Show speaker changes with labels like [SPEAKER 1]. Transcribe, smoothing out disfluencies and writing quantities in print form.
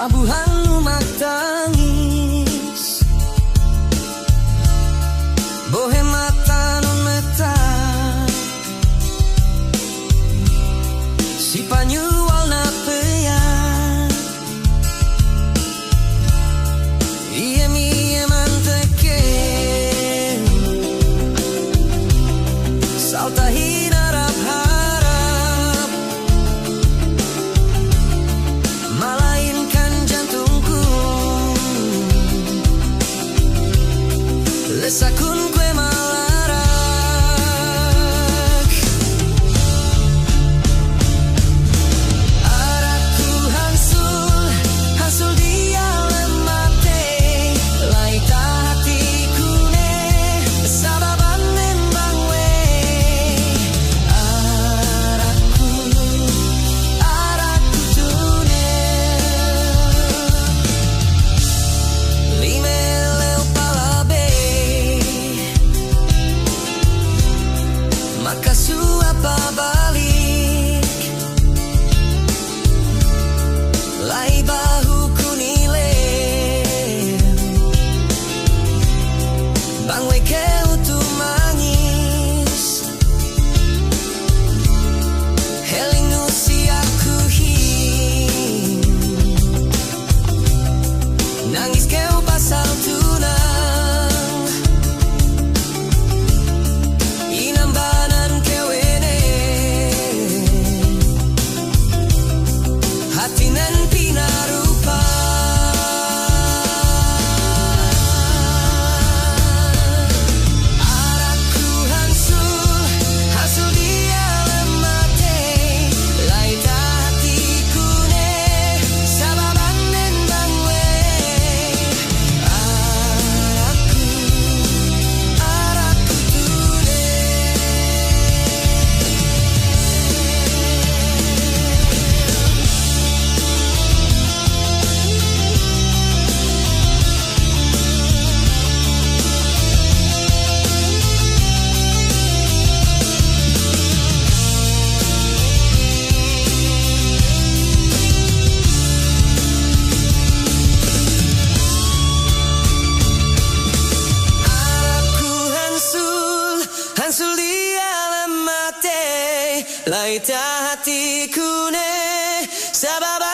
[SPEAKER 1] Abuhan lumak tangis bohe mata non meta si panyual na peyan iya manteke saltahin harap-harap malainkan jantungku lesakun kue malarak araku hansul dia lemate laita hatiku ne sababan nembang we araku tune lime leu palabe maka suapa balik lai bahu kunile bang we keu tu mangis heling nu si aku hin nangis keu pasal tunang inambanan kewene hati nan pinarupa araku hansul dia lemate laita hatiku ne sababan nembang we araku tune Araku hansul dia lemate laita hatiku ne sababa